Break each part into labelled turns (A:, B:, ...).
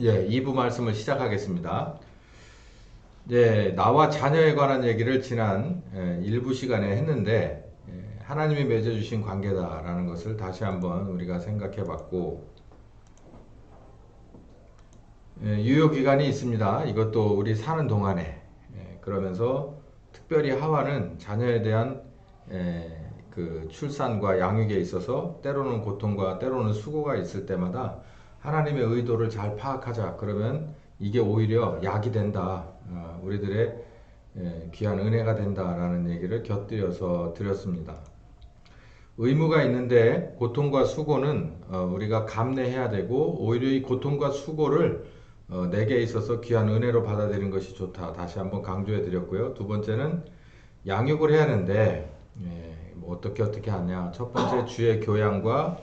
A: 예, 2부 말씀을 시작하겠습니다. 예, 나와 자녀에 관한 얘기를 지난 1부 시간에 했는데, 하나님이 맺어주신 관계다라는 것을 다시 한번 우리가 생각해 봤고, 유효기간이 있습니다. 이것도 우리 사는 동안에. 그러면서 특별히 하와는 자녀에 대한 그 출산과 양육에 있어서 때로는 고통과 때로는 수고가 있을 때마다 하나님의 의도를 잘 파악하자. 그러면 이게 오히려 약이 된다. 우리들의 귀한 은혜가 된다라는 얘기를 곁들여서 드렸습니다. 의무가 있는데 고통과 수고는 우리가 감내해야 되고, 오히려 이 고통과 수고를 내게 있어서 귀한 은혜로 받아들이는 것이 좋다. 다시 한번 강조해 드렸고요. 두 번째는 양육을 해야 하는데, 뭐 어떻게 하냐. 첫 번째, 주의 교양과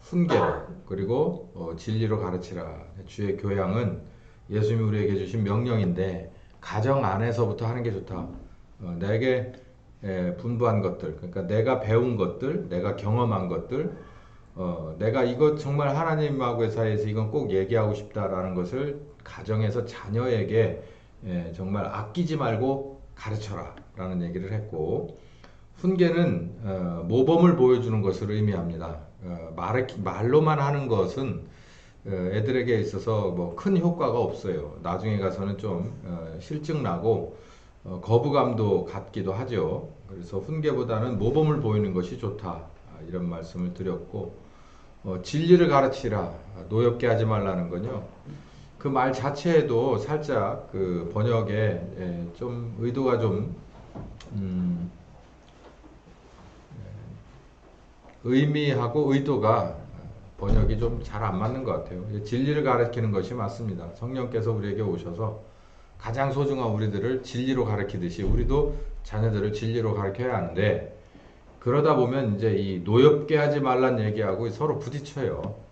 A: 훈계로, 그리고 진리로 가르치라. 주의 교양은 예수님이 우리에게 주신 명령인데, 가정 안에서부터 하는 게 좋다. 내게 분부한 것들, 그러니까 내가 배운 것들, 내가 경험한 것들, 내가 이것 정말 하나님하고의 사이에서 이건 꼭 얘기하고 싶다라는 것을 가정에서 자녀에게 정말 아끼지 말고 가르쳐라 라는 얘기를 했고, 훈계는 모범을 보여주는 것을 의미합니다. 말로만 하는 것은 애들에게 있어서 뭐 큰 효과가 없어요. 나중에 가서는 좀 실증 나고 거부감도 갖기도 하죠. 그래서 훈계보다는 모범을 보이는 것이 좋다. 이런 말씀을 드렸고, 진리를 가르치라. 노엽게 하지 말라는 건요. 그 말 자체에도 살짝 그 번역에 좀 의도가 좀 음, 의미하고 의도가 번역이 좀 잘 안 맞는 것 같아요. 진리를 가르치는 것이 맞습니다. 성령께서 우리에게 오셔서 가장 소중한 우리들을 진리로 가르치듯이 우리도 자녀들을 진리로 가르쳐야 하는데, 그러다 보면 이제 이 노엽게 하지 말란 얘기하고 서로 부딪혀요.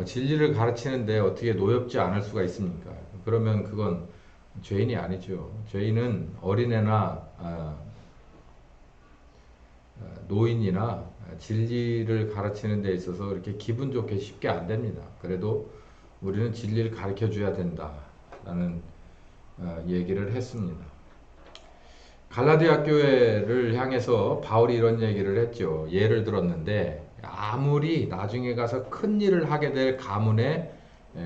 A: 진리를 가르치는데 어떻게 노엽지 않을 수가 있습니까? 그러면 그건 죄인이 아니죠. 죄인은 어린애나 노인이나 진리를 가르치는 데 있어서 이렇게 기분 좋게 쉽게 안 됩니다. 그래도 우리는 진리를 가르쳐 줘야 된다라는 얘기를 했습니다. 갈라디아 교회를 향해서 바울이 이런 얘기를 했죠. 예를 들었는데, 아무리 나중에 가서 큰 일을 하게 될 가문의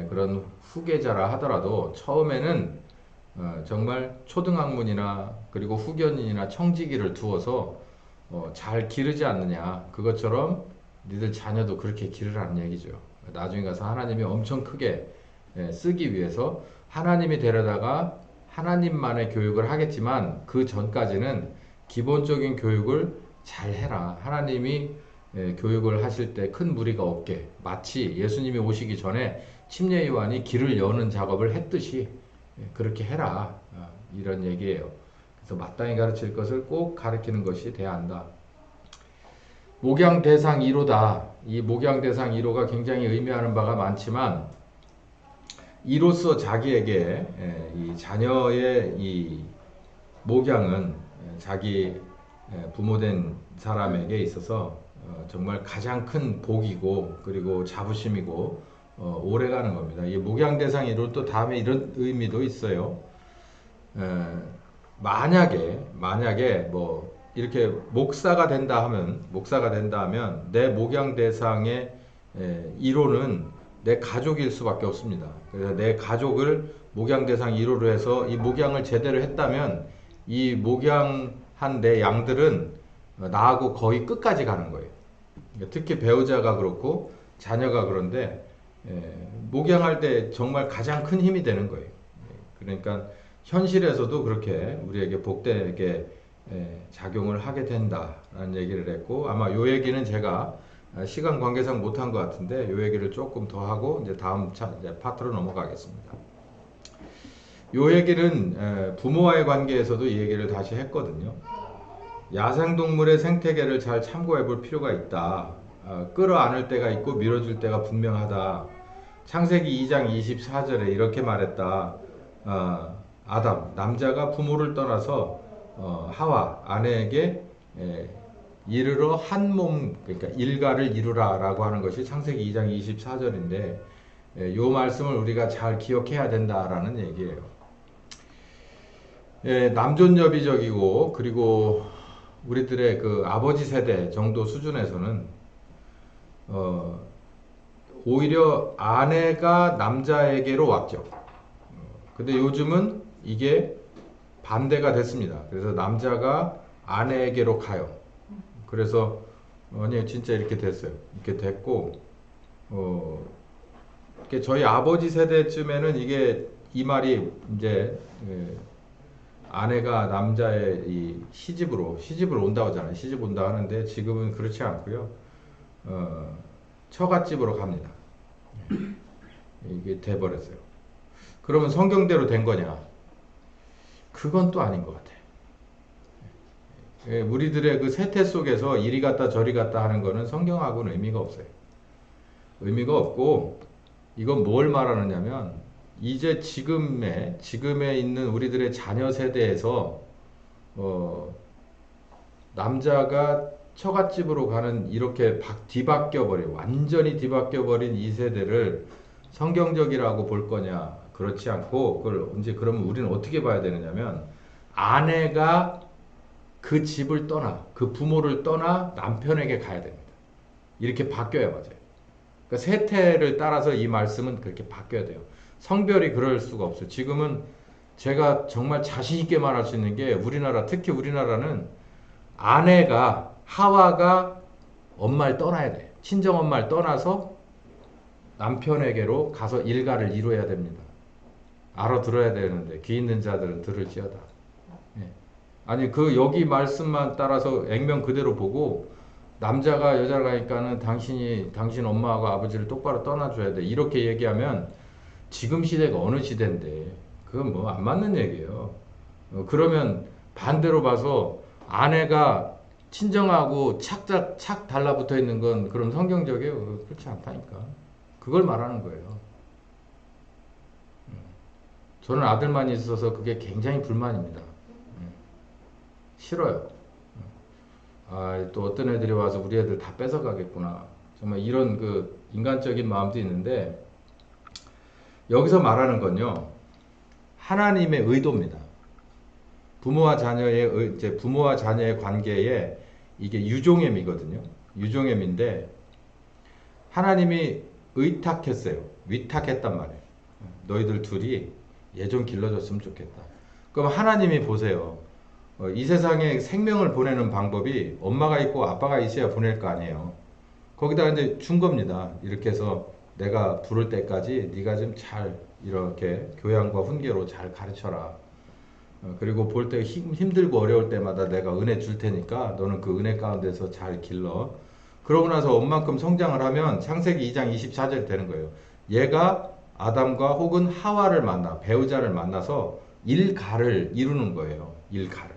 A: 그런 후계자라 하더라도 처음에는 정말 초등학문이나 그리고 후견인이나 청지기를 두어서 잘 기르지 않느냐. 그것처럼 니들 자녀도 그렇게 기르라는 얘기죠. 나중에 가서 하나님이 엄청 크게 쓰기 위해서 하나님이 데려다가 하나님만의 교육을 하겠지만, 그 전까지는 기본적인 교육을 잘 해라. 하나님이 교육을 하실 때 큰 무리가 없게, 마치 예수님이 오시기 전에 침례 요한이 길을 여는 작업을 했듯이 그렇게 해라. 이런 얘기예요. 그래서 마땅히 가르칠 것을 꼭 가르치는 것이 돼야 한다. 목양 대상 1호다. 이 목양 대상 1호가 굉장히 의미하는 바가 많지만, 이로써 자기에게 이 자녀의 이 목양은 자기 부모된 사람에게 있어서 정말 가장 큰 복이고, 그리고 자부심이고 오래가는 겁니다. 이 목양 대상 1호 또 다음에 이런 의미도 있어요. 만약에 뭐 이렇게 목사가 된다 하면 내 목양 대상의 1호는 내 가족일 수밖에 없습니다. 그래서 내 가족을 목양 대상 1호로 해서 이 목양을 제대로 했다면, 이 목양한 내 양들은 나하고 거의 끝까지 가는 거예요. 특히 배우자가 그렇고 자녀가 그런데 목양할 때 정말 가장 큰 힘이 되는 거예요. 그러니까 현실에서도 그렇게 우리에게 복되게 작용을 하게 된다라는 얘기를 했고, 아마 요 얘기는 제가 시간 관계상 못한 것 같은데 요 얘기를 조금 더 하고 이제 다음 이제 파트로 넘어가겠습니다. 요 얘기는 부모와의 관계에서도 이 얘기를 다시 했거든요. 야생동물의 생태계를 잘 참고해 볼 필요가 있다. 끌어안을 때가 있고 밀어줄 때가 분명하다. 창세기 2장 24절에 이렇게 말했다. 아담, 남자가 부모를 떠나서 하와, 아내에게 이르러 한 몸, 그러니까 일가를 이루라 라고 하는 것이 창세기 2장 24절인데, 요 말씀을 우리가 잘 기억해야 된다라는 얘기예요. 남존여비적이고 그리고 우리들의 그 아버지 세대 정도 수준에서는 오히려 아내가 남자에게로 왔죠. 근데 요즘은 이게 반대가 됐습니다. 그래서 남자가 아내에게로 가요. 그래서 아니 진짜 이렇게 됐어요. 이렇게 됐고 이렇게 저희 아버지 세대쯤에는 이게 이 말이 이제 아내가 남자의 이 시집으로 온다고 하잖아요. 시집 온다 하는데 지금은 그렇지 않고요. 처갓집으로 갑니다. 이게 돼버렸어요. 그러면 성경대로 된 거냐? 그건 또 아닌 것 같아요. 우리들의 그 세태 속에서 이리 갔다 저리 갔다 하는 거는 성경하고는 의미가 없어요. 의미가 없고 이건 뭘 말하느냐면 이제 지금에 있는 우리들의 자녀 세대에서 남자가 처갓집으로 가는 이렇게 완전히 뒤바뀌어 버린 이 세대를 성경적이라고 볼 거냐? 그렇지 않고 그걸 이제 그러면 우리는 어떻게 봐야 되느냐면 아내가 그 집을 떠나 그 부모를 떠나 남편에게 가야 됩니다. 이렇게 바뀌어야 맞아요. 그러니까 세태를 따라서 이 말씀은 그렇게 바뀌어야 돼요. 성별이 그럴 수가 없어요. 지금은 제가 정말 자신 있게 말할 수 있는 게 특히 우리나라는 하와가 엄마를 떠나야 돼. 친정 엄마를 떠나서 남편에게로 가서 일가를 이루어야 됩니다. 알아들어야 되는데 귀 있는 자들은 들을지어다. 예. 아니 여기 말씀만 따라서 액면 그대로 보고 남자가 여자를 가니까는 당신 엄마하고 아버지를 똑바로 떠나줘야 돼. 이렇게 얘기하면 지금 시대가 어느 시대인데 그건 뭐 안 맞는 얘기예요. 그러면 반대로 봐서 아내가 친정하고 착 달라붙어 있는 건 그럼 성경적이에요? 그렇지 않다니까. 그걸 말하는 거예요. 저는 아들만 있어서 그게 굉장히 불만입니다. 싫어요. 또 어떤 애들이 와서 우리 애들 다 뺏어가겠구나. 정말 이런 그 인간적인 마음도 있는데 여기서 말하는 건요. 하나님의 의도입니다. 부모와 자녀의 관계에 이게 유종엠이거든요. 유종엠인데 하나님이 의탁했어요. 위탁했단 말이에요. 너희들 둘이 얘 좀 길러줬으면 좋겠다. 그럼 하나님이 보세요. 이 세상에 생명을 보내는 방법이 엄마가 있고 아빠가 있어야 보낼 거 아니에요. 거기다 이제 준 겁니다. 이렇게 해서 내가 부를 때까지 네가 좀 잘 이렇게 교양과 훈계로 잘 가르쳐라. 그리고 볼 때 힘들고 어려울 때마다 내가 은혜 줄 테니까 너는 그 은혜 가운데서 잘 길러. 그러고 나서 엄만큼 성장을 하면 창세기 2장 24절 되는 거예요. 얘가 아담과 혹은 하와를 배우자를 만나서 일가를 이루는 거예요. 일가를.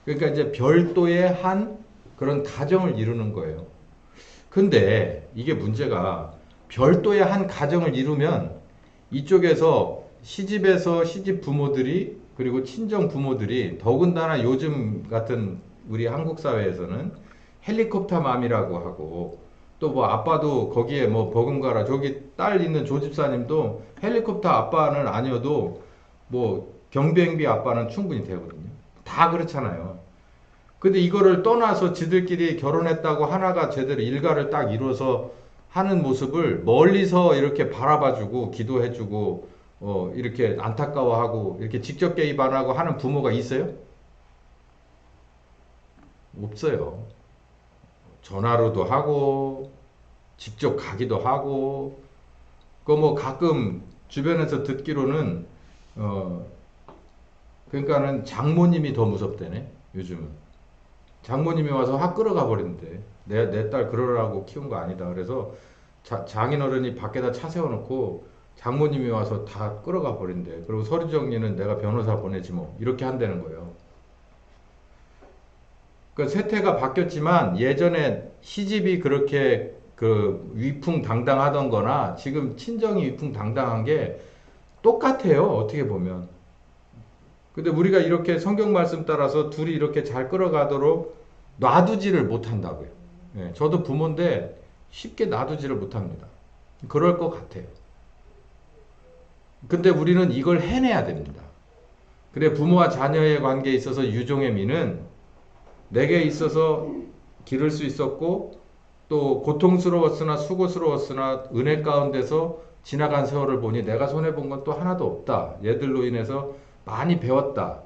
A: 그러니까 이제 별도의 한 그런 가정을 이루는 거예요. 근데 이게 문제가 별도의 한 가정을 이루면 이쪽에서 시집 부모들이 그리고 친정 부모들이 더군다나 요즘 같은 우리 한국 사회에서는 헬리콥터 맘이라고 하고 또 뭐 아빠도 거기에 뭐 버금가라 저기 딸 있는 조집사님도 헬리콥터 아빠는 아니어도 뭐 경비행비 아빠는 충분히 되거든요. 다 그렇잖아요. 근데 이거를 떠나서 지들끼리 결혼했다고 하나가 제대로 일가를 딱 이루어서 하는 모습을 멀리서 이렇게 바라봐주고 기도해주고 이렇게 안타까워하고 이렇게 직접 개입 안 하고 하는 부모가 있어요? 없어요. 전화로도 하고 직접 가기도 하고 그 뭐 가끔 주변에서 듣기로는 그러니까는 장모님이 더 무섭대네 요즘은. 장모님이 와서 확 끌어가 버린대. 내 딸 그러라고 키운 거 아니다. 그래서 장인어른이 밖에다 차 세워놓고 장모님이 와서 다 끌어가 버린대. 그리고 서류 정리는 내가 변호사 보내지 뭐 이렇게 한다는 거예요. 그 세태가 바뀌었지만 예전에 시집이 그렇게 그 위풍당당하던 거나 지금 친정이 위풍당당한 게 똑같아요. 어떻게 보면. 근데 우리가 이렇게 성경 말씀 따라서 둘이 이렇게 잘 끌어가도록 놔두지를 못한다고요. 저도 부모인데 쉽게 놔두지를 못합니다. 그럴 것 같아요. 근데 우리는 이걸 해내야 됩니다. 그래 부모와 자녀의 관계에 있어서 유종의 미는 내게 있어서 기를 수 있었고 또 고통스러웠으나 수고스러웠으나 은혜 가운데서 지나간 세월을 보니 내가 손해본 건 또 하나도 없다. 얘들로 인해서 많이 배웠다.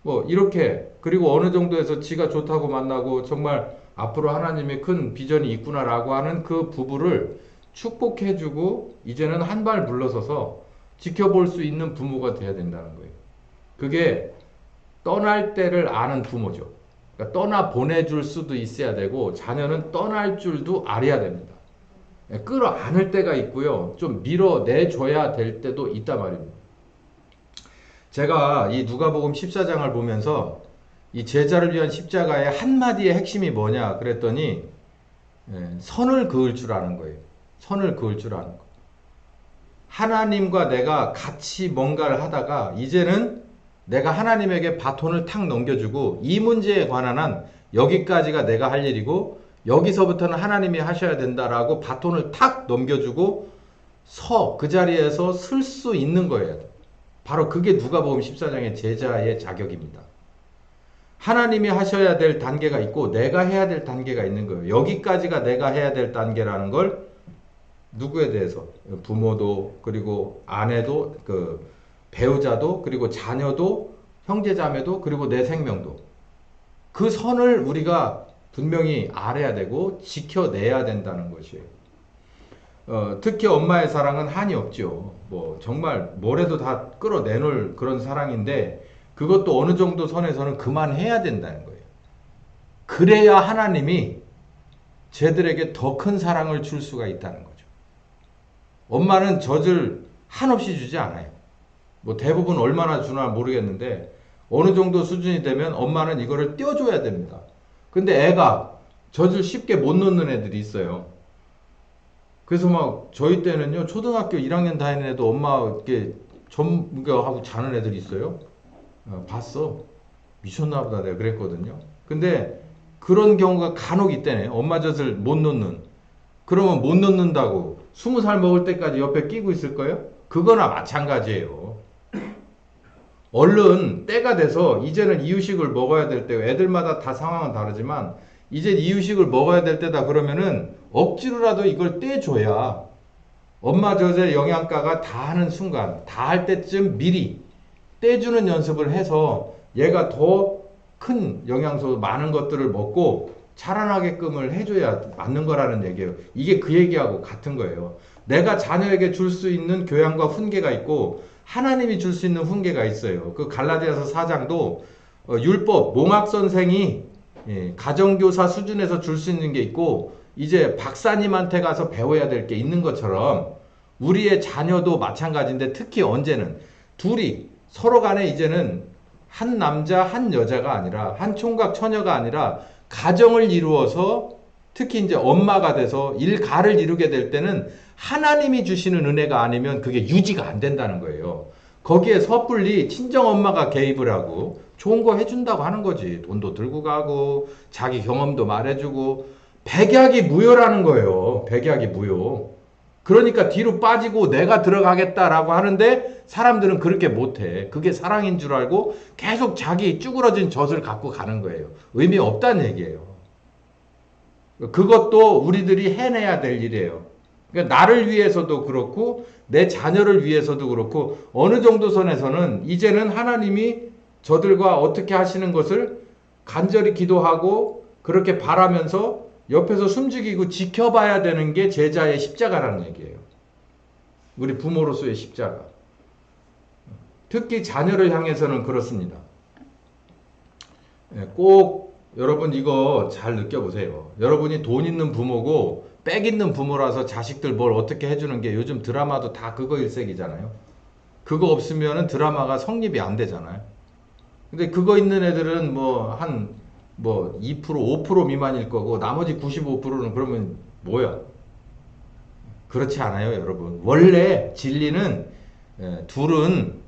A: 뭐 이렇게 그리고 어느 정도에서 지가 좋다고 만나고 정말 앞으로 하나님의 큰 비전이 있구나라고 하는 그 부부를 축복해주고 이제는 한 발 물러서서 지켜볼 수 있는 부모가 돼야 된다는 거예요. 그게 떠날 때를 아는 부모죠. 그러니까 떠나 보내줄 수도 있어야 되고 자녀는 떠날 줄도 알아야 됩니다. 끌어안을 때가 있고요. 좀 밀어내줘야 될 때도 있단 말입니다. 제가 이 누가복음 14장을 보면서 이 제자를 위한 십자가의 한마디의 핵심이 뭐냐 그랬더니 선을 그을 줄 아는 거예요. 선을 그을 줄 아는 거. 하나님과 내가 같이 뭔가를 하다가 이제는 내가 하나님에게 바톤을 탁 넘겨주고 이 문제에 관한 한 여기까지가 내가 할 일이고 여기서부터는 하나님이 하셔야 된다라고 바톤을 탁 넘겨주고 그 자리에서 쓸 수 있는 거예요. 바로 그게 누가복음 14장의 제자의 자격입니다. 하나님이 하셔야 될 단계가 있고 내가 해야 될 단계가 있는 거예요. 여기까지가 내가 해야 될 단계라는 걸 누구에 대해서 부모도 그리고 아내도 그 배우자도 그리고 자녀도 형제자매도 그리고 내 생명도 그 선을 우리가 분명히 알아야 되고 지켜내야 된다는 것이에요. 특히 엄마의 사랑은 한이 없죠. 뭐 정말 뭐래도 다 끌어내놓을 그런 사랑인데 그것도 어느 정도 선에서는 그만해야 된다는 거예요. 그래야 하나님이 쟤들에게 더 큰 사랑을 줄 수가 있다는 거죠. 엄마는 젖을 한없이 주지 않아요. 뭐 대부분 얼마나 주나 모르겠는데 어느 정도 수준이 되면 엄마는 이거를 떼어줘야 됩니다. 근데 애가 젖을 쉽게 못 놓는 애들이 있어요. 그래서 막 저희 때는요 초등학교 1학년 다니는 애도 엄마 이렇게 점하고 자는 애들이 있어요. 봤어. 미쳤나 보다 내가 그랬거든요. 근데 그런 경우가 간혹 있다네. 엄마 젖을 못 놓는. 그러면 못 놓는다고 20살 먹을 때까지 옆에 끼고 있을 거예요? 그거나 마찬가지예요. 얼른 때가 돼서 이제는 이유식을 먹어야 될 때고 애들마다 다 상황은 다르지만 이제 이유식을 먹어야 될 때다 그러면은 억지로라도 이걸 떼줘야 엄마 젖의 영양가가 다 하는 순간 다 할 때쯤 미리 떼주는 연습을 해서 얘가 더 큰 영양소 많은 것들을 먹고 자라나게끔을 해줘야 맞는 거라는 얘기예요. 이게 그 얘기하고 같은 거예요. 내가 자녀에게 줄 수 있는 교양과 훈계가 있고 하나님이 줄 수 있는 훈계가 있어요. 그 갈라디아서 4장도 율법 몽학 선생이 가정교사 수준에서 줄 수 있는 게 있고 이제 박사님한테 가서 배워야 될 게 있는 것처럼 우리의 자녀도 마찬가지인데 특히 언제는 둘이 서로 간에 이제는 한 남자 한 여자가 아니라 한 총각 처녀가 아니라 가정을 이루어서 특히 이제 엄마가 돼서 일가를 이루게 될 때는 하나님이 주시는 은혜가 아니면 그게 유지가 안 된다는 거예요. 거기에 섣불리 친정엄마가 개입을 하고 좋은 거 해준다고 하는 거지. 돈도 들고 가고 자기 경험도 말해주고 백약이 무효라는 거예요. 백약이 무효. 그러니까 뒤로 빠지고 내가 들어가겠다라고 하는데 사람들은 그렇게 못해. 그게 사랑인 줄 알고 계속 자기 쭈그러진 젖을 갖고 가는 거예요. 의미 없다는 얘기예요. 그것도 우리들이 해내야 될 일이에요. 그러니까 나를 위해서도 그렇고 내 자녀를 위해서도 그렇고 어느 정도 선에서는 이제는 하나님이 저들과 어떻게 하시는 것을 간절히 기도하고 그렇게 바라면서 옆에서 숨죽이고 지켜봐야 되는 게 제자의 십자가라는 얘기예요. 우리 부모로서의 십자가. 특히 자녀를 향해서는 그렇습니다. 꼭 여러분 이거 잘 느껴보세요. 여러분이 돈 있는 부모고 빽 있는 부모라서 자식들 뭘 어떻게 해주는 게 요즘 드라마도 다 그거 일색이잖아요. 그거 없으면 드라마가 성립이 안 되잖아요. 근데 그거 있는 애들은 한 2%, 5% 미만일 거고 나머지 95%는 그러면 뭐야? 그렇지 않아요, 여러분. 원래 진리는 둘은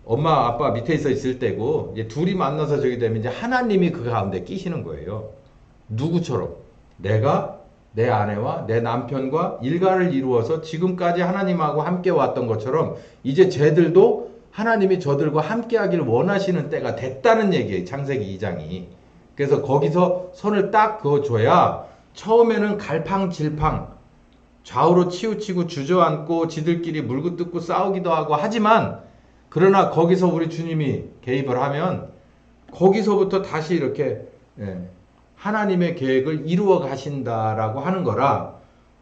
A: 엄마, 아빠 밑에 있을 때고 이제 둘이 만나서 저기 되면 이제 하나님이 그 가운데 끼시는 거예요. 누구처럼? 내가 내 아내와 내 남편과 일가를 이루어서 지금까지 하나님하고 함께 왔던 것처럼 이제 쟤들도 하나님이 저들과 함께 하길 원하시는 때가 됐다는 얘기예요. 창세기 2장이. 그래서 거기서 선을 딱 그어줘야 처음에는 갈팡질팡 좌우로 치우치고 주저앉고 지들끼리 물고 뜯고 싸우기도 하고 하지만 그러나 거기서 우리 주님이 개입을 하면 거기서부터 다시 이렇게 하나님의 계획을 이루어 가신다라고 하는 거라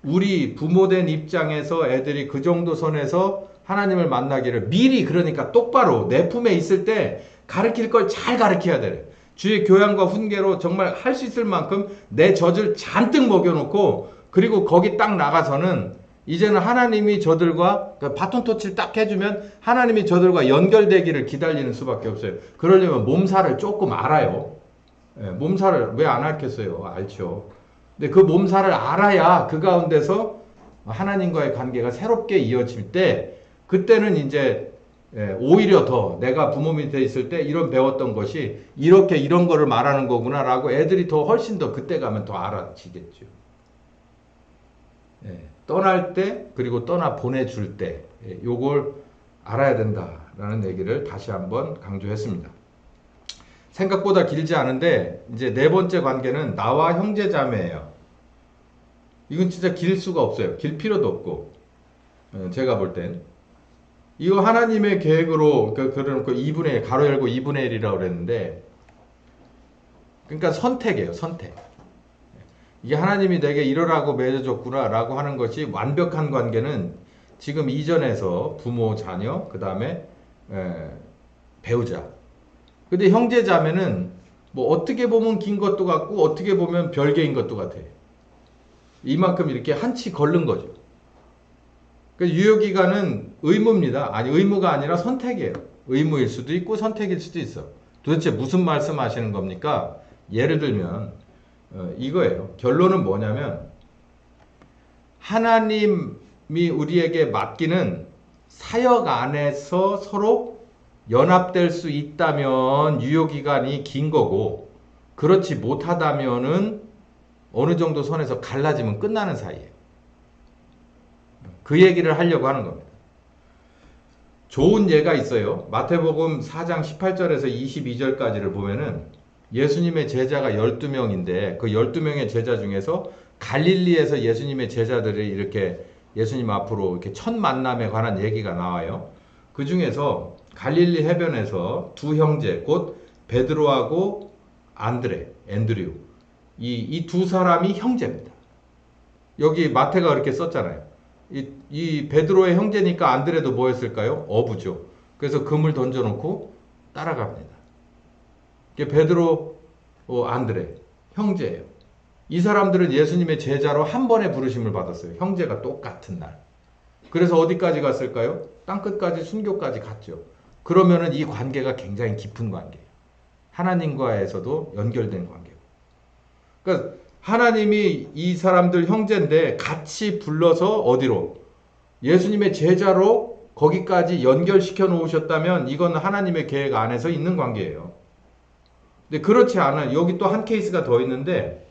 A: 우리 부모된 입장에서 애들이 그 정도 선에서 하나님을 만나기를 미리 그러니까 똑바로 내 품에 있을 때 가르칠 걸 잘 가르쳐야 돼. 주의 교양과 훈계로 정말 할 수 있을 만큼 내 젖을 잔뜩 먹여놓고 그리고 거기 딱 나가서는 이제는 하나님이 저들과 바톤 터치를 딱 해주면 하나님이 저들과 연결되기를 기다리는 수밖에 없어요. 그러려면 몸살을 조금 알아요. 몸살을 왜 안 앓겠어요? 알죠. 근데 그 몸살을 알아야 그 가운데서 하나님과의 관계가 새롭게 이어질 때 그때는 이제 오히려 더 내가 부모 밑에 있을 때 이런 배웠던 것이 이렇게 이런 거를 말하는 거구나 라고 애들이 더 훨씬 더 그때 가면 더 알아지겠죠. 떠날 때 그리고 떠나 보내줄 때 요걸 알아야 된다라는 얘기를 다시 한번 강조했습니다. 생각보다 길지 않은데 이제 네 번째 관계는 나와 형제 자매예요. 이건 진짜 길 수가 없어요. 길 필요도 없고 제가 볼 땐 이거 하나님의 계획으로 그래놓고 2분의 1 가로 열고 2분의 1이라고 그랬는데 그러니까 선택이에요. 선택. 이게 하나님이 내게 이러라고 맺어줬구나 라고 하는 것이 완벽한 관계는 지금 이전에서 부모, 자녀, 그 다음에 배우자. 근데 형제 자매는 뭐 어떻게 보면 긴 것도 같고 어떻게 보면 별개인 것도 같아. 이만큼 이렇게 한치 걸른 거죠. 유효기간은 의무입니다. 아니 의무가 아니라 선택이에요. 의무일 수도 있고 선택일 수도 있어. 도대체 무슨 말씀 하시는 겁니까? 예를 들면 이거예요. 결론은 뭐냐면 하나님이 우리에게 맡기는 사역 안에서 서로 연합될 수 있다면 유효기간이 긴 거고 그렇지 못하다면은 어느 정도 선에서 갈라지면 끝나는 사이에요. 그 얘기를 하려고 하는 겁니다. 좋은 예가 있어요. 마태복음 4장 18절에서 22절까지를 보면은 예수님의 제자가 12명인데 그 12명의 제자 중에서 갈릴리에서 예수님의 제자들이 이렇게 예수님 앞으로 이렇게 첫 만남에 관한 얘기가 나와요. 그 중에서 갈릴리 해변에서 두 형제 곧 베드로하고 앤드류 이 두 사람이 형제입니다. 여기 마태가 그렇게 썼잖아요. 이 베드로의 형제니까 안드레도 뭐였을까요? 어부죠. 그래서 금을 던져놓고 따라갑니다. 베드로, 안드레 형제예요. 이 사람들은 예수님의 제자로 한 번에 부르심을 받았어요. 형제가 똑같은 날. 그래서 어디까지 갔을까요? 땅끝까지 순교까지 갔죠. 그러면은 이 관계가 굉장히 깊은 관계예요. 하나님과에서도 연결된 관계고. 그러니까 하나님이 이 사람들 형제인데 같이 불러서 어디로? 예수님의 제자로 거기까지 연결시켜 놓으셨다면 이건 하나님의 계획 안에서 있는 관계예요. 근데 그렇지 않아요. 여기 또 한 케이스가 더 있는데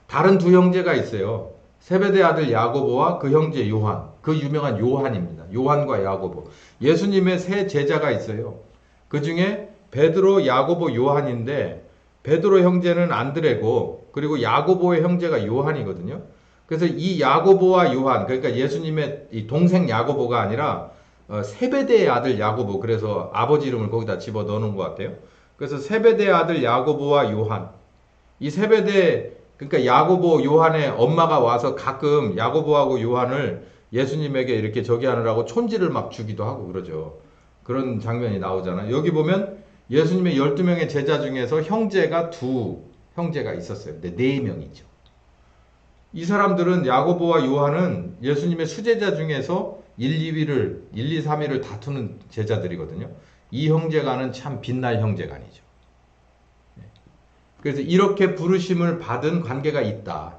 A: 다른 두 형제가 있어요. 세베대 아들 야고보와 그 형제 요한. 그 유명한 요한입니다. 요한과 야고보. 예수님의 세 제자가 있어요. 그 중에 베드로, 야고보, 요한인데 베드로 형제는 안드레고 그리고 야고보의 형제가 요한이거든요. 그래서 이 야고보와 요한, 그러니까 예수님의 이 동생 야고보가 아니라 세베대의 아들 야고보, 그래서 아버지 이름을 거기다 집어 넣는 것 같아요. 그래서 세베대의 아들 야고보와 요한, 이 세베대, 그러니까 야고보, 요한의 엄마가 와서 가끔 야고보하고 요한을 예수님에게 이렇게 저기 하느라고 촌지를 막 주기도 하고 그러죠. 그런 장면이 나오잖아요. 여기 보면 예수님의 12명의 제자 중에서 형제가 두 형제가 있었어요. 근데 4명이죠. 이 사람들은 야고보와 요한은 예수님의 수제자 중에서 1, 2, 3위를 다투는 제자들이거든요. 이 형제간은 참 빛날 형제간이죠. 그래서 이렇게 부르심을 받은 관계가 있다.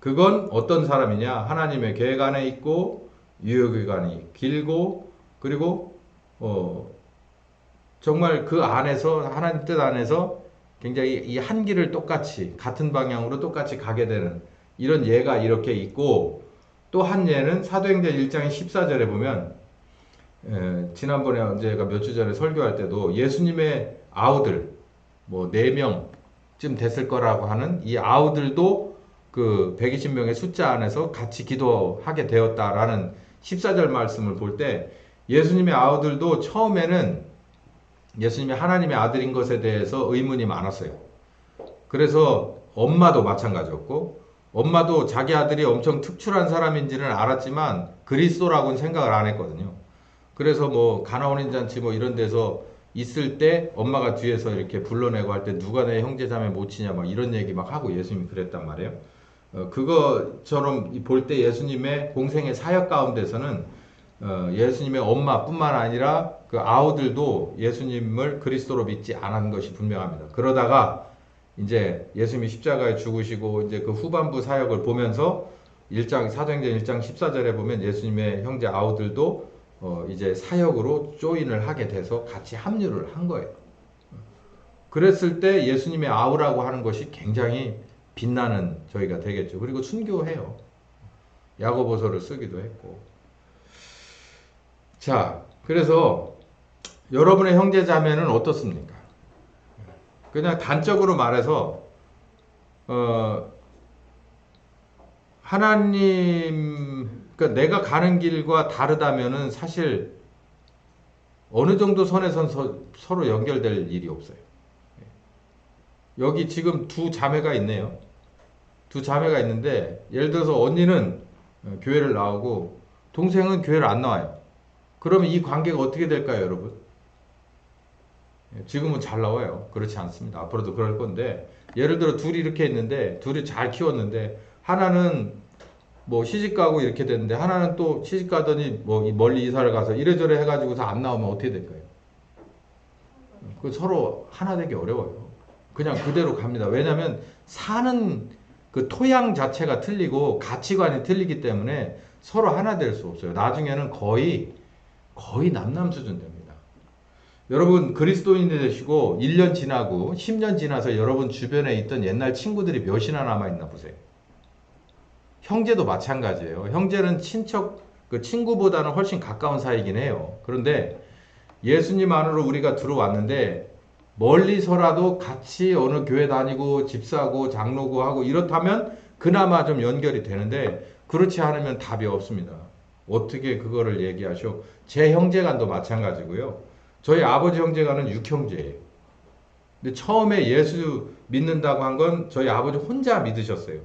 A: 그건 어떤 사람이냐? 하나님의 계획 안에 있고 유효기간이 길고 그리고 정말 그 안에서 하나님 뜻 안에서 굉장히 이 한 길을 똑같이 같은 방향으로 똑같이 가게 되는 이런 예가 이렇게 있고, 또 한 예는 사도행전 1장 14절에 보면, 지난번에 제가 몇 주 전에 설교할 때도 예수님의 아우들, 뭐 4명쯤 됐을 거라고 하는 이 아우들도 그 120명의 숫자 안에서 같이 기도하게 되었다라는 14절 말씀을 볼 때, 예수님의 아우들도 처음에는 예수님이 하나님의 아들인 것에 대해서 의문이 많았어요. 그래서 엄마도 마찬가지였고, 엄마도 자기 아들이 엄청 특출한 사람인지는 알았지만 그리스도라고는 생각을 안 했거든요. 그래서 뭐 가나온인 잔치 뭐 이런 데서 있을 때 엄마가 뒤에서 이렇게 불러내고 할 때 누가 내 형제 자매 못 치냐 막 이런 얘기 막 하고 예수님이 그랬단 말이에요. 그거처럼 볼 때 예수님의 공생의 사역 가운데서는 예수님의 엄마뿐만 아니라 그 아우들도 예수님을 그리스도로 믿지 않은 것이 분명합니다. 그러다가 이제 예수님이 십자가에 죽으시고 이제 그 후반부 사역을 보면서 사도행전 1장 14절에 보면 예수님의 형제 아우들도 이제 사역으로 조인을 하게 돼서 같이 합류를 한 거예요. 그랬을 때 예수님의 아우라고 하는 것이 굉장히 빛나는 저희가 되겠죠. 그리고 순교해요. 야고보서를 쓰기도 했고. 자, 그래서 여러분의 형제 자매는 어떻습니까? 그냥 단적으로 말해서 하나님, 그러니까 내가 가는 길과 다르다면은 사실 어느 정도 선에선 서로 연결될 일이 없어요. 여기 지금 두 자매가 있네요. 두 자매가 있는데 예를 들어서 언니는 교회를 나오고 동생은 교회를 안 나와요. 그러면 이 관계가 어떻게 될까요, 여러분? 지금은 잘 나와요. 그렇지 않습니다. 앞으로도 그럴 건데, 예를 들어 둘이 이렇게 있는데, 둘이 잘 키웠는데, 하나는 뭐 시집 가고 이렇게 됐는데, 하나는 또 시집 가더니 뭐 멀리 이사를 가서 이래저래 해가지고서 안 나오면 어떻게 될까요? 그 서로 하나 되기 어려워요. 그냥 그대로 갑니다. 왜냐하면 사는 그 토양 자체가 틀리고 가치관이 틀리기 때문에 서로 하나 될 수 없어요. 나중에는 거의 남남 수준 됩니다. 여러분 그리스도인이 되시고 1년 지나고 10년 지나서 여러분 주변에 있던 옛날 친구들이 몇이나 남아있나 보세요. 형제도 마찬가지예요. 형제는 친척, 그 친구보다는 훨씬 가까운 사이긴 해요. 그런데 예수님 안으로 우리가 들어왔는데 멀리서라도 같이 어느 교회 다니고 집사고 장로고 하고 이렇다면 그나마 좀 연결이 되는데 그렇지 않으면 답이 없습니다. 어떻게 그거를 얘기하셔? 제 형제간도 마찬가지고요. 저희 아버지 형제간은 6형제예요. 근데 처음에 예수 믿는다고 한 건 저희 아버지 혼자 믿으셨어요.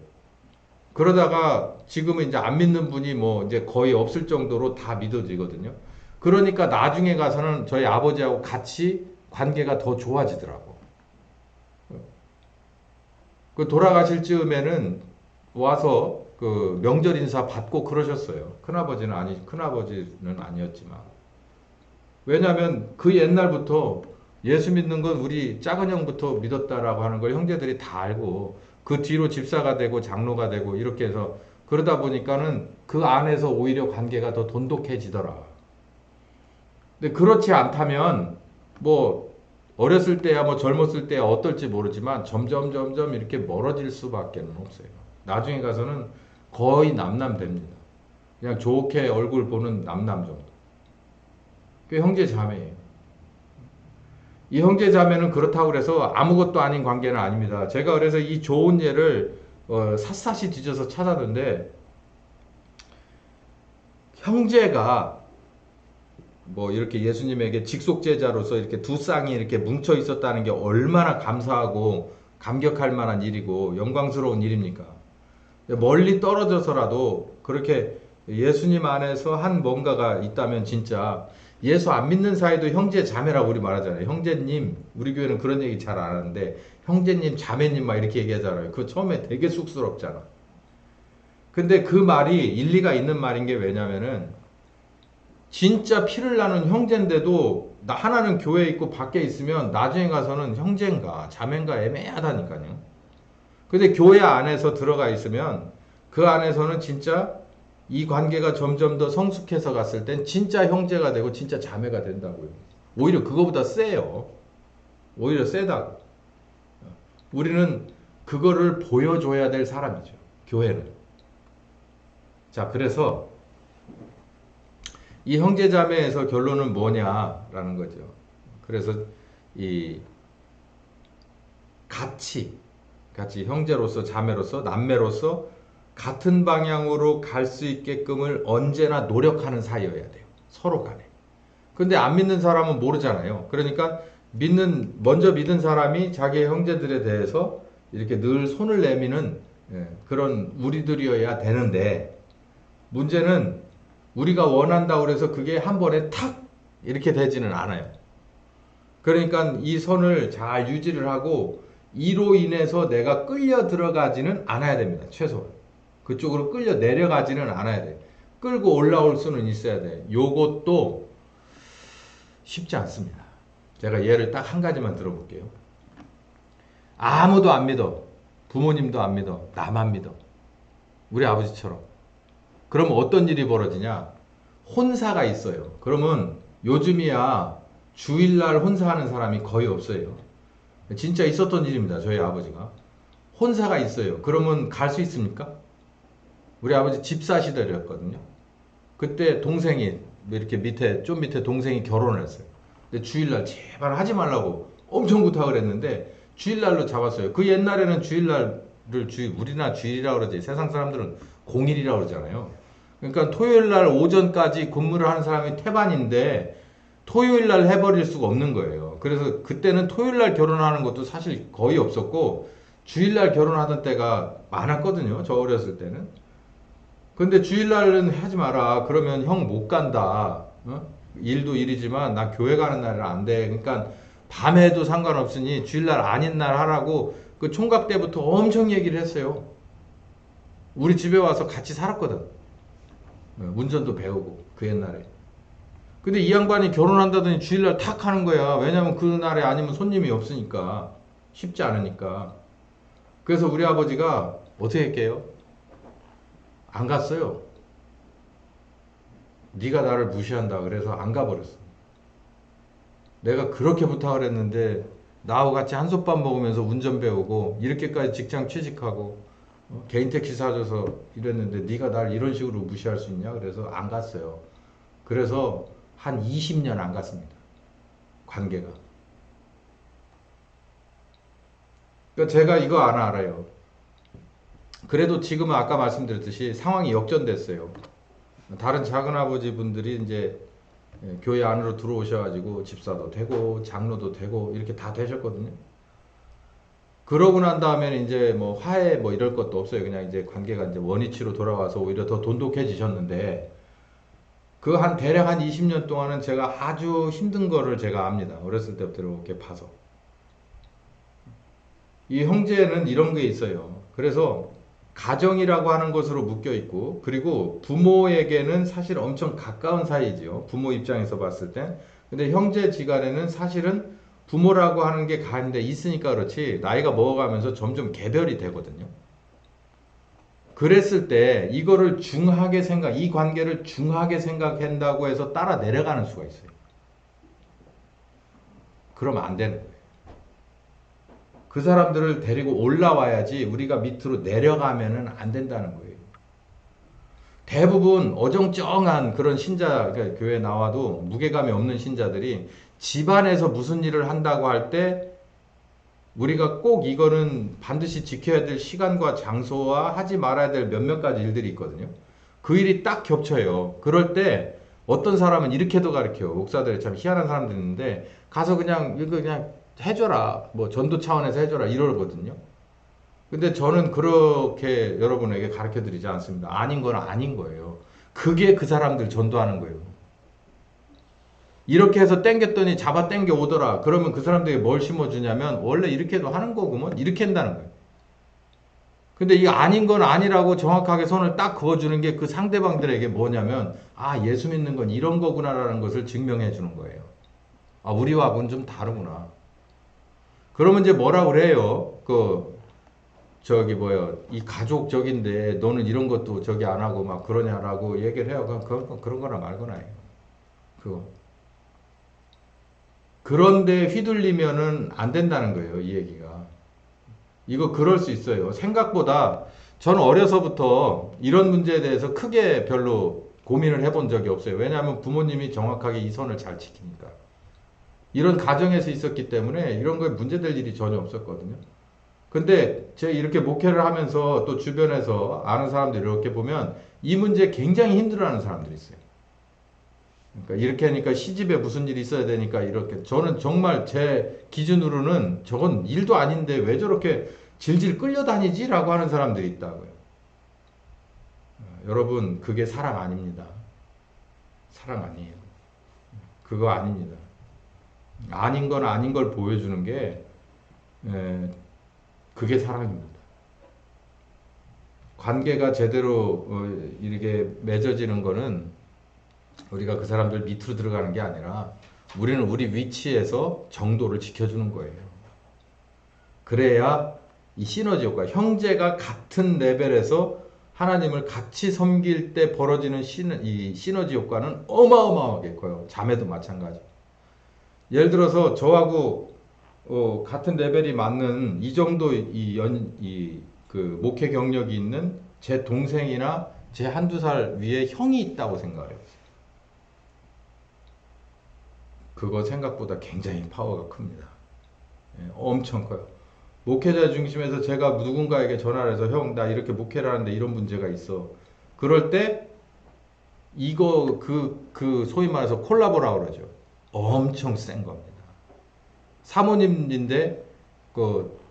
A: 그러다가 지금은 이제 안 믿는 분이 뭐 이제 거의 없을 정도로 다 믿어지거든요. 그러니까 나중에 가서는 저희 아버지하고 같이 관계가 더 좋아지더라고. 그 돌아가실 즈음에는 와서 그 명절 인사 받고 그러셨어요. 큰아버지는 아니었지만. 왜냐하면 그 옛날부터 예수 믿는 건 우리 작은 형부터 믿었다라고 하는 걸 형제들이 다 알고 그 뒤로 집사가 되고 장로가 되고 이렇게 해서 그러다 보니까는 그 안에서 오히려 관계가 더 돈독해지더라. 근데 그렇지 않다면 뭐 어렸을 때야 뭐 젊었을 때야 어떨지 모르지만 점점 이렇게 멀어질 수밖에 없어요. 나중에 가서는 거의 남남 됩니다. 그냥 좋게 얼굴 보는 남남 정도. 그 형제 자매예요. 이 형제 자매는 그렇다고 그래서 아무것도 아닌 관계는 아닙니다. 제가 그래서 이 좋은 예를 샅샅이 뒤져서 찾았는데 형제가 뭐 이렇게 예수님에게 직속 제자로서 이렇게 두 쌍이 이렇게 뭉쳐 있었다는 게 얼마나 감사하고 감격할 만한 일이고 영광스러운 일입니까? 멀리 떨어져서라도 그렇게 예수님 안에서 한 뭔가가 있다면 진짜 예수 안 믿는 사이도 형제 자매라고 우리 말하잖아요. 형제님, 우리 교회는 그런 얘기 잘 안 하는데 형제님, 자매님 막 이렇게 얘기하잖아요. 그거 처음에 되게 쑥스럽잖아. 근데 그 말이 일리가 있는 말인 게 왜냐면은 진짜 피를 나눈 형제인데도 하나는 교회에 있고 밖에 있으면 나중에 가서는 형제인가 자매인가 애매하다니까요. 근데 교회 안에서 들어가 있으면 그 안에서는 진짜 이 관계가 점점 더 성숙해서 갔을 땐 진짜 형제가 되고 진짜 자매가 된다고요. 오히려 그거보다 세요. 오히려 세다고. 우리는 그거를 보여줘야 될 사람이죠. 교회는. 자, 그래서 이 형제자매에서 결론은 뭐냐라는 거죠. 그래서 이 같이 형제로서, 자매로서, 남매로서 같은 방향으로 갈 수 있게끔을 언제나 노력하는 사이여야 돼요. 서로 간에. 근데 안 믿는 사람은 모르잖아요. 그러니까 먼저 믿은 사람이 자기의 형제들에 대해서 이렇게 늘 손을 내미는 그런 우리들이어야 되는데, 문제는 우리가 원한다고 그래서 그게 한 번에 탁 이렇게 되지는 않아요. 그러니까 이 선을 잘 유지를 하고 이로 인해서 내가 끌려 들어가지는 않아야 됩니다. 최소 그쪽으로 끌려 내려가지는 않아야 돼. 끌고 올라올 수는 있어야 돼. 요것도 쉽지 않습니다. 제가 예를 딱 한 가지만 들어볼게요. 아무도 안 믿어. 부모님도 안 믿어. 나만 믿어. 우리 아버지처럼. 그러면 어떤 일이 벌어지냐? 혼사가 있어요. 그러면 요즘이야 주일날 혼사하는 사람이 거의 없어요. 진짜 있었던 일입니다. 저희 아버지가. 혼사가 있어요. 그러면 갈 수 있습니까? 우리 아버지 집사 시절이었거든요. 그때 동생이 이렇게 좀 밑에 동생이 결혼을 했어요. 근데 주일날 제발 하지 말라고 엄청 부탁을 했는데 주일날로 잡았어요. 그 옛날에는 주일날을 우리나라 주일이라고 그러지, 세상 사람들은 공일이라고 그러잖아요. 그러니까 토요일날 오전까지 근무를 하는 사람이 태반인데 토요일날 해버릴 수가 없는 거예요. 그래서 그때는 토요일날 결혼하는 것도 사실 거의 없었고 주일날 결혼하던 때가 많았거든요. 저 어렸을 때는. 근데 주일날은 하지 마라. 그러면 형 못 간다. 일도 일이지만 나 교회 가는 날은 안 돼. 그러니까 밤에도 상관없으니 주일날 아닌 날 하라고 그 총각 때부터 엄청 얘기를 했어요. 우리 집에 와서 같이 살았거든. 운전도 배우고 그 옛날에. 근데 이 양반이 결혼한다더니 주일날 탁 하는 거야. 왜냐면 그날에 아니면 손님이 없으니까. 쉽지 않으니까. 그래서 우리 아버지가 어떻게 할게요? 안 갔어요. 네가 나를 무시한다 그래서 안 가버렸어. 내가 그렇게 부탁을 했는데 나하고 같이 한솥밥 먹으면서 운전 배우고 이렇게까지 직장 취직하고 개인 택시 사줘서 이랬는데 네가 날 이런 식으로 무시할 수 있냐? 그래서 안 갔어요. 그래서 한 20년 안 갔습니다. 관계가. 그러니까 제가 이거 안 알아요. 그래도 지금은 아까 말씀드렸듯이 상황이 역전됐어요. 다른 작은아버지 분들이 이제 교회 안으로 들어오셔가지고 집사도 되고 장로도 되고 이렇게 다 되셨거든요. 그러고 난 다음에는 이제 뭐 화해 뭐 이럴 것도 없어요. 그냥 이제 관계가 이제 원위치로 돌아와서 오히려 더 돈독해지셨는데 그 대략 한 20년 동안은 제가 아주 힘든 거를 제가 압니다. 어렸을 때부터 이렇게 봐서. 이 형제는 이런 게 있어요. 그래서 가정이라고 하는 것으로 묶여 있고, 그리고 부모에게는 사실 엄청 가까운 사이지요. 부모 입장에서 봤을 때. 근데 형제 지간에는 사실은 부모라고 하는 게 가운데 있으니까 그렇지, 나이가 먹어가면서 점점 개별이 되거든요. 그랬을 때 이거를 이 관계를 중하게 생각한다고 해서 따라 내려가는 수가 있어요. 그러면 안 되는 거예요. 그 사람들을 데리고 올라와야지 우리가 밑으로 내려가면은 안 된다는 거예요. 대부분 어정쩡한 그런 신자, 그러니까 교회 나와도 무게감이 없는 신자들이 집안에서 무슨 일을 한다고 할 때 우리가 꼭 이거는 반드시 지켜야 될 시간과 장소와 하지 말아야 될 몇몇 가지 일들이 있거든요. 그 일이 딱 겹쳐요. 그럴 때 어떤 사람은 이렇게도 가르쳐요. 목사들 참 희한한 사람들 있는데 가서 이거 그냥 해줘라. 뭐 전도 차원에서 해줘라. 이러거든요. 근데 저는 그렇게 여러분에게 가르쳐 드리지 않습니다. 아닌 건 아닌 거예요. 그게 그 사람들 전도하는 거예요. 이렇게 해서 땡겼더니 잡아 땡겨 오더라. 그러면 그 사람들에게 뭘 심어주냐면 원래 이렇게도 하는 거구먼. 이렇게 한다는 거예요. 근데 이게 아닌 건 아니라고 정확하게 선을 딱 그어주는 게 그 상대방들에게 뭐냐면 아, 예수 믿는 건 이런 거구나라는 것을 증명해 주는 거예요. 아, 우리하고는 좀 다르구나. 그러면 이제 뭐라 그래요? 이 가족적인데 너는 이런 것도 저기 안 하고 막 그러냐라고 얘기를 해요. 그런 거나 말거나 해요. 그런데 휘둘리면은 안 된다는 거예요, 이 얘기가. 이거 그럴 수 있어요. 생각보다 저는 어려서부터 이런 문제에 대해서 크게 별로 고민을 해본 적이 없어요. 왜냐하면 부모님이 정확하게 이 선을 잘 지키니까. 이런 가정에서 있었기 때문에 이런 거에 문제될 일이 전혀 없었거든요. 근데 제가 이렇게 목회를 하면서 또 주변에서 아는 사람들 이렇게 보면 이 문제 굉장히 힘들어하는 사람들이 있어요. 그러니까 이렇게 하니까 시집에 무슨 일이 있어야 되니까 이렇게 저는 정말 제 기준으로는 저건 일도 아닌데 왜 저렇게 질질 끌려다니지라고 하는 사람들이 있다고요. 여러분 그게 사랑 아닙니다. 사랑 아니에요. 그거 아닙니다. 아닌 건 아닌 걸 보여주는 게 그게 사랑입니다. 관계가 제대로 이렇게 맺어지는 거는 우리가 그 사람들 밑으로 들어가는 게 아니라 우리는 우리 위치에서 정도를 지켜주는 거예요. 그래야 이 시너지 효과, 형제가 같은 레벨에서 하나님을 같이 섬길 때 벌어지는 이 시너지 효과는 어마어마하게 커요. 자매도 마찬가지. 예를 들어서 저하고 같은 레벨이 맞는 이 정도 그 목회 경력이 있는 제 동생이나 제 한두 살 위에 형이 있다고 생각해요. 그거 생각보다 굉장히 파워가 큽니다. 예, 엄청 커요. 목회자 중심에서 제가 누군가에게 전화를 해서 형, 나 이렇게 목회를 하는데 이런 문제가 있어. 그럴 때 이거 소위 말해서 콜라보라고 그러죠. 엄청 센 겁니다. 사모님인데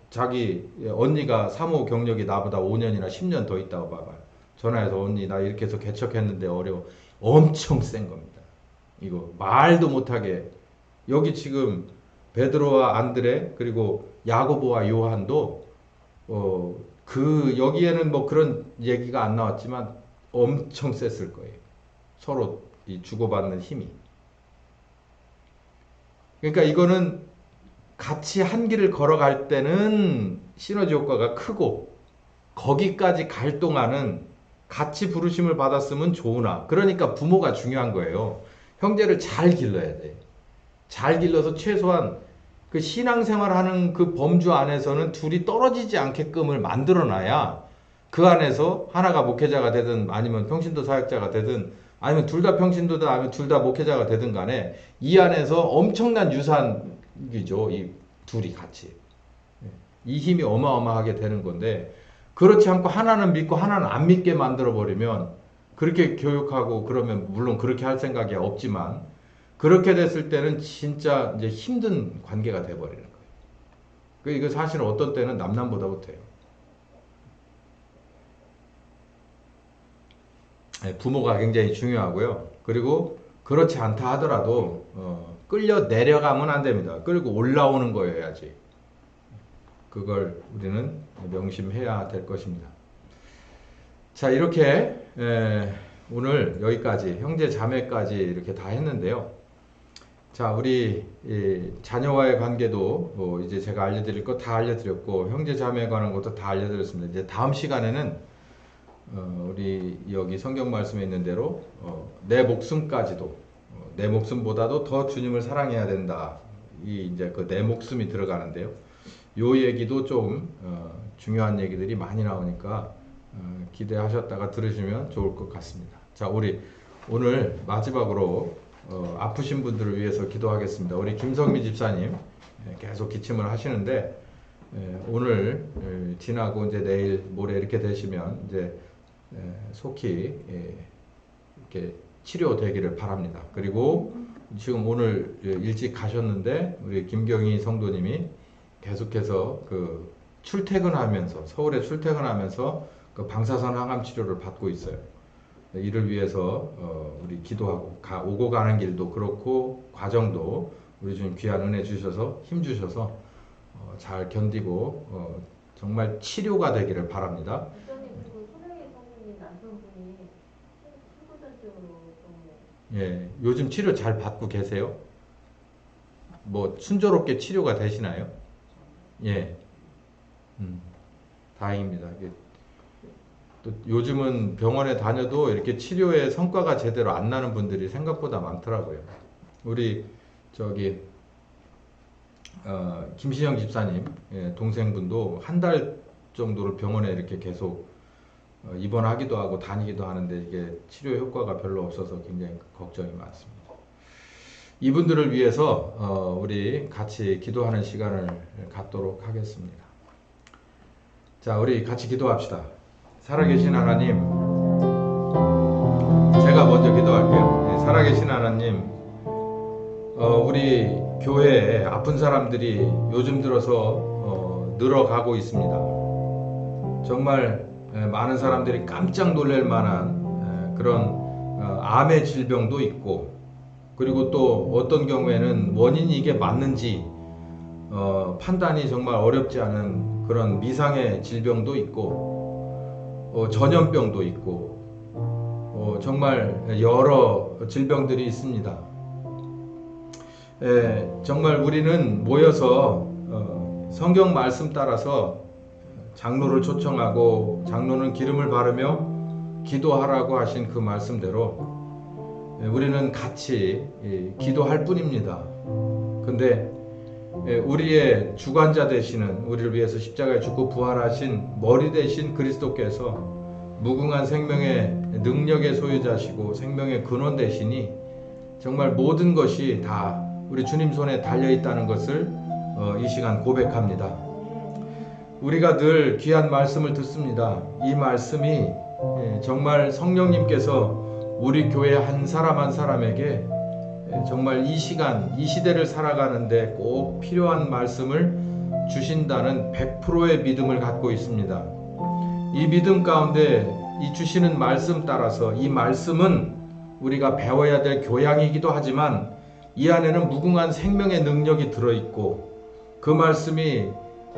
A: 자기 언니가 사모 경력이 나보다 5년이나 10년 더 있다고 봐봐요. 전화해서 언니 나 이렇게 해서 개척했는데 어려워. 엄청 센 겁니다. 이거 말도 못하게 여기 지금 베드로와 안드레 그리고 야고보와 요한도 여기에는 뭐 그런 얘기가 안 나왔지만 엄청 셌을 거예요. 서로 이 주고받는 힘이. 그러니까 이거는 같이 한 길을 걸어갈 때는 시너지 효과가 크고 거기까지 갈 동안은 같이 부르심을 받았으면 좋으나 그러니까 부모가 중요한 거예요. 형제를 잘 길러야 돼. 잘 길러서 최소한 그 신앙생활하는 그 범주 안에서는 둘이 떨어지지 않게끔을 만들어놔야 그 안에서 하나가 목회자가 되든 아니면 평신도 사역자가 되든 아니면 둘 다 평신도다 아니면 둘 다 목회자가 되든 간에 이 안에서 엄청난 유산이죠. 이 둘이 같이. 이 힘이 어마어마하게 되는 건데 그렇지 않고 하나는 믿고 하나는 안 믿게 만들어 버리면 그렇게 교육하고 그러면 물론 그렇게 할 생각이 없지만 그렇게 됐을 때는 진짜 이제 힘든 관계가 돼 버리는 거예요. 이거 사실은 어떤 때는 남남보다 못해요. 부모가 굉장히 중요하고요. 그리고 그렇지 않다 하더라도 끌려 내려가면 안 됩니다. 끌고 올라오는 거여야지. 그걸 우리는 명심해야 될 것입니다. 자, 이렇게 오늘 여기까지 형제 자매까지 이렇게 다 했는데요. 자, 우리 자녀와의 관계도 이제 제가 알려드릴 거 다 알려드렸고 형제 자매에 관한 것도 다 알려드렸습니다. 이제 다음 시간에는 우리 여기 성경 말씀에 있는 대로 내 목숨까지도 내 목숨보다도 더 주님을 사랑해야 된다. 이 이제 그 내 목숨이 들어가는데요. 요 얘기도 좀 중요한 얘기들이 많이 나오니까 기대하셨다가 들으시면 좋을 것 같습니다. 자, 우리 오늘 마지막으로 아프신 분들을 위해서 기도하겠습니다. 우리 김성미 집사님 계속 기침을 하시는데 오늘 지나고 이제 내일 모레 이렇게 되시면 이제 속히 이렇게 치료되기를 바랍니다. 그리고 지금 오늘 일찍 가셨는데 우리 김경희 성도님이 계속해서 그 출퇴근하면서 서울에 출퇴근하면서 그 방사선 항암 치료를 받고 있어요. 이를 위해서 우리 기도하고 오고 가는 길도 그렇고 과정도 우리 주님 귀한 은혜 주셔서 힘 주셔서 잘 견디고 정말 치료가 되기를 바랍니다. 예, 요즘 치료 잘 받고 계세요? 뭐 순조롭게 치료가 되시나요? 예, 다행입니다. 또 요즘은 병원에 다녀도 이렇게 치료의 성과가 제대로 안 나는 분들이 생각보다 많더라고요. 우리 저기 김신영 집사님 동생분도 한 달 정도를 병원에 이렇게 계속 입원하기도 하고 다니기도 하는데 이게 치료 효과가 별로 없어서 굉장히 걱정이 많습니다. 이분들을 위해서 우리 같이 기도하는 시간을 갖도록 하겠습니다. 자, 우리 같이 기도합시다. 살아계신 하나님, 제가 먼저 기도할게요. 네, 살아계신 하나님, 우리 교회에 아픈 사람들이 요즘 들어서 늘어가고 있습니다. 정말 많은 사람들이 깜짝 놀랄 만한 그런 암의 질병도 있고, 그리고 또 어떤 경우에는 원인이 이게 맞는지 판단이 정말 어렵지 않은 그런 미상의 질병도 있고, 전염병도 있고, 정말 여러 질병들이 있습니다. 정말 우리는 모여서 성경 말씀 따라서 장로를 초청하고, 장로는 기름을 바르며 기도하라고 하신 그 말씀대로 우리는 같이 기도할 뿐입니다. 근데 우리의 주관자 되시는, 우리를 위해서 십자가에 죽고 부활하신 머리 되신 그리스도께서 무궁한 생명의 능력의 소유자시고 생명의 근원 되시니 정말 모든 것이 다 우리 주님 손에 달려 있다는 것을 이 시간 고백합니다. 우리가 늘 귀한 말씀을 듣습니다. 이 말씀이 정말 성령님께서 우리 교회 한 사람 한 사람에게 정말 이 시간, 이 시대를 살아가는데 꼭 필요한 말씀을 주신다는 100%의 믿음을 갖고 있습니다. 이 믿음 가운데 이 주시는 말씀 따라서, 이 말씀은 우리가 배워야 될 교양이기도 하지만 이 안에는 무궁한 생명의 능력이 들어있고, 그 말씀이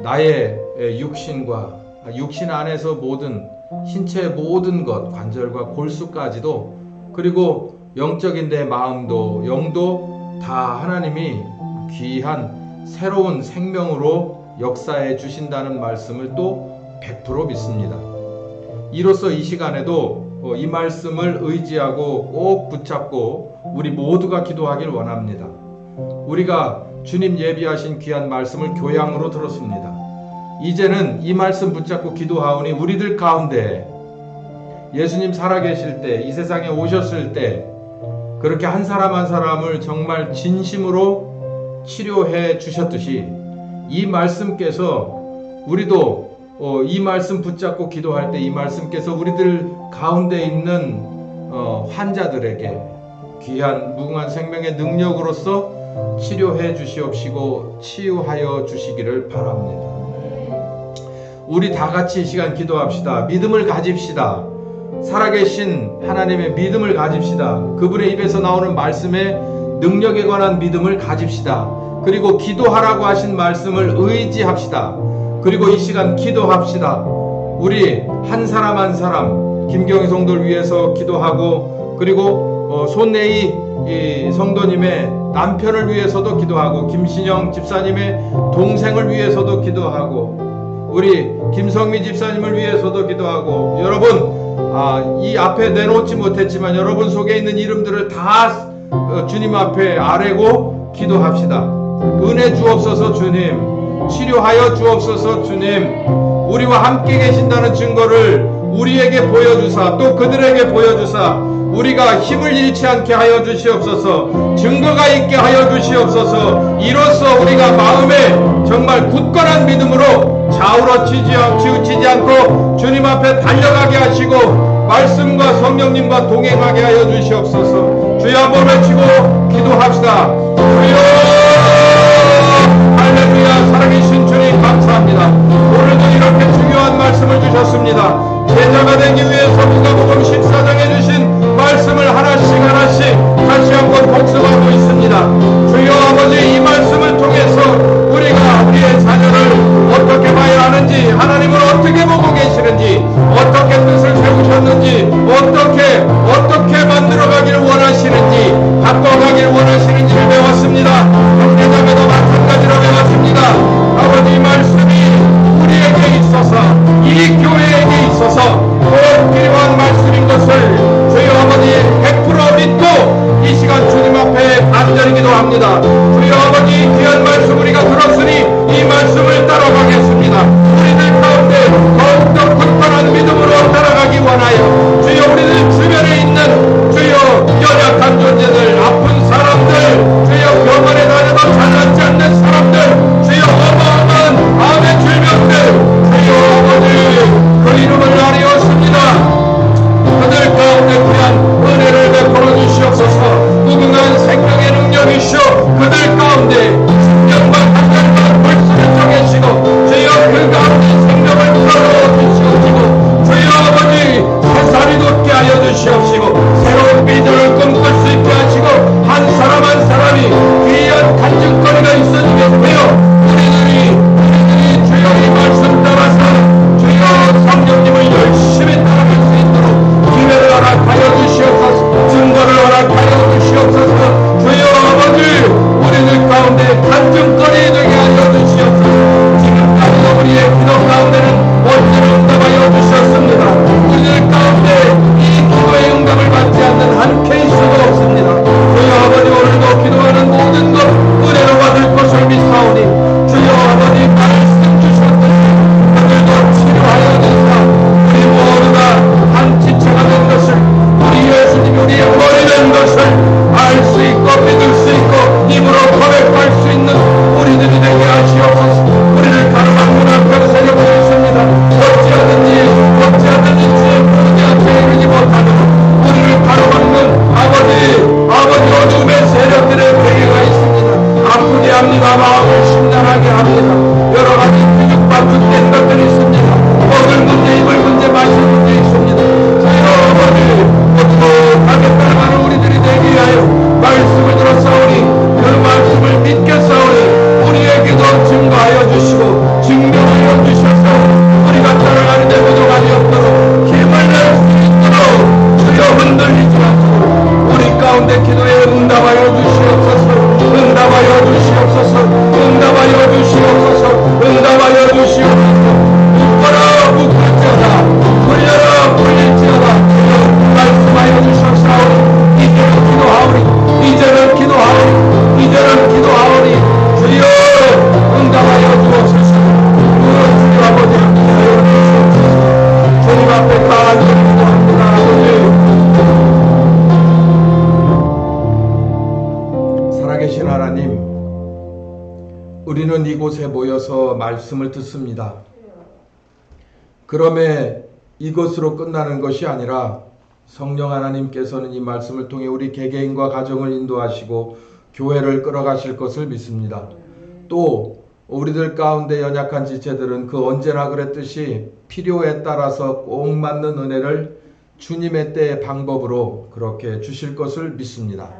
A: 나의 육신과 육신 안에서 모든 신체의 모든 것, 관절과 골수까지도, 그리고 영적인 내 마음도 영도 다 하나님이 귀한 새로운 생명으로 역사해 주신다는 말씀을 또 100% 믿습니다. 이로써 이 시간에도 이 말씀을 의지하고 꼭 붙잡고 우리 모두가 기도하길 원합니다. 우리가 주님 예비하신 귀한 말씀을 교양으로 들었습니다. 이제는 이 말씀 붙잡고 기도하오니 우리들 가운데 예수님 살아계실 때, 이 세상에 오셨을 때 그렇게 한 사람 한 사람을 정말 진심으로 치료해 주셨듯이 이 말씀께서 우리도 이 말씀 붙잡고 기도할 때 이 말씀께서 우리들 가운데 있는 환자들에게 귀한 무궁한 생명의 능력으로서 치료해 주시옵시고 치유하여 주시기를 바랍니다. 우리 다 같이 이 시간 기도합시다. 믿음을 가집시다. 살아계신 하나님의 믿음을 가집시다. 그분의 입에서 나오는 말씀의 능력에 관한 믿음을 가집시다. 그리고 기도하라고 하신 말씀을 의지합시다. 그리고 이 시간 기도합시다. 우리 한 사람 한 사람, 김경희 성도를 위해서 기도하고, 그리고 손내희 성도님의 남편을 위해서도 기도하고, 김신영 집사님의 동생을 위해서도 기도하고, 우리 김성미 집사님을 위해서도 기도하고, 여러분 이 앞에 내놓지 못했지만 여러분 속에 있는 이름들을 다 주님 앞에 아뢰고 기도합시다. 은혜 주옵소서 주님, 치료하여 주옵소서 주님, 우리와 함께 계신다는 증거를 우리에게 보여주사 또 그들에게 보여주사 우리가 힘을 잃지 않게 하여 주시옵소서, 증거가 있게 하여 주시옵소서. 이로써 우리가 마음에 정말 굳건한 믿음으로 좌우러치지 않고 주님 앞에 달려가게 하시고 말씀과 성령님과 동행하게 하여 주시옵소서. 주여 한번 외치고 기도합시다. 주여 할렐루야. 살아계신 주님 감사합니다. 오늘도 이렇게 중요한 말씀을 주셨습니다. 제자가 되기 위해서 누가복음 14장에 주신 말씀을 하나씩 다시 한번 복습하고 있습니다. 주여 아버지, 이 말씀을 통해서 우리가 우리의 자녀를 어떻게 봐야 하는지, 하나님을 어떻게 보고 계시는지, 어떻게 뜻을 세우셨는지, 어떻게 만들어가기를 원하시는지, 바꿔가기를 원하시는지를 배웠습니다. 형제자매도 마찬가지로 배웠습니다. 아버지, 이 말씀이 우리에게 있어서, 이 교회에게 있어서 꼭 필요한 말씀인 것을 주여 아버지 100% 믿고 이 시간 주님 앞에 간절히 기도합니다. 주여 아버지, 귀한 말씀 우리가 들었으니 이 말씀을 따라가겠습니다. 우리들 가운데 더욱더 굳건한 믿음으로 따라가기 구원하여 주여 우리들 주변에 있는 주여 연약한 존재들, 아픈 사람들, 주여 병원에 다녀도 잘낫지 않는 사람들, 주여 어마어마한 암의 질병들, 주여 아버지 그 이름을 아뢰었습니다. 그들 가운데 귀한 은혜를 베풀어 주시옵소서. 무궁한 생명의 능력이시오. 그들 가운데 생명과 간절과 불순을 정해시고 주여 그 가운데 생명을 불어넣어 주시옵시고 주여 아버지 새살이 돋게 하여 주시옵시고 새로운 비전을 꿈꿀 수 있게 하시고 한 사람 한 사람이 귀한 간증거리가 있어지게 되어 우리들이 주여 이 말씀 따라서 주여 성령님을 열심히 따라갈 수 있도록 기회를 허락하여 주시옵소서. 증거를 허락하여 주시옵소서. 주여 아버지 우리들 가운데 간증거리 되게 하여 주시옵소서. 지금까지 우리의 기도 가운데는 언제나 응답하여 주셨습니다. 우리들 가운데 이 기도의 응답을 받지 않는 한 케이스도 없습니다. 주여 아버지 오늘도 기도하는 모든 것 은혜로 받을 것을 믿사오니 주여 아버지 말씀 주셨듯이 오늘도 치료하여 주사 우리 모두가 한 지체가 된 것을 우리 예수님이 우리의 머리 된 것을 알 수 있고 믿을 수 있고 입으로 고백할 수 있는 우리들이 되게 하시옵소서. 우리를 가로막는 앞에로 세워주셨습니다. 어찌하든지 부르게 이르지 못하도록 우리를 가로막는 아버지 어둠의 세력들의 괴계가 있습니다. 아프게 합니다. 마음을 심란하게 합니다. 여러 가지 뒤죽박죽된 것들이 있습니다. 먹을 문제, 입을 문제, 마실 문제 있습니다. 주여 아버지 어떻게 따라가는 우리들이 되게 하여 말씀을 들었사오니 그 말씀을 믿겠사오니 우리의 기도 증거하여 주시고 증명하여 주셔서 우리가 따라가는 데 부족함이 없도록 힘을 낼 수 있도록 주여 흔들리지 마시고 우리 가운데 기도에 응답하여 주시옵소서. 응답하여 주시옵소서. 응답하여 주시옵소서. 응답하여 주시옵소서. 묶어라 묶을지어다 풀려라 풀릴지어다 주여 말씀하여 주셨사오니 이제는 기도하오니 주여 응답하여 주옵소서. 주여 아버지 함께하여 주옵소서. 주님 앞에 간절히 기도합니다. 아버지 살아계신 하나님, 우리는 이곳에 모여서 말씀을 듣습니다. 그러면 이것으로 끝나는 것이 아니라 성령 하나님께서는 이 말씀을 통해 우리 개개인과 가정을 인도하시고 교회를 끌어가실 것을 믿습니다. 또 우리들 가운데 연약한 지체들은 그 언제나 그랬듯이 필요에 따라서 꼭 맞는 은혜를 주님의 때의 방법으로 그렇게 주실 것을 믿습니다.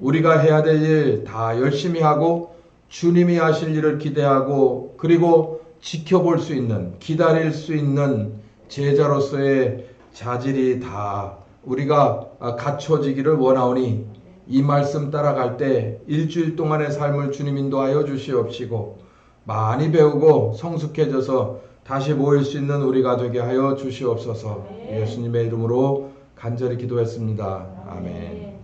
A: 우리가 해야 될 일 다 열심히 하고 주님이 하실 일을 기대하고 그리고 지켜볼 수 있는, 기다릴 수 있는 제자로서의 자질이 다 우리가 갖춰지기를 원하오니 이 말씀 따라갈 때 일주일 동안의 삶을 주님 인도하여 주시옵시고 많이 배우고 성숙해져서 다시 모일 수 있는 우리가 되게 하여 주시옵소서. 예수님의 이름으로 간절히 기도했습니다. 아멘.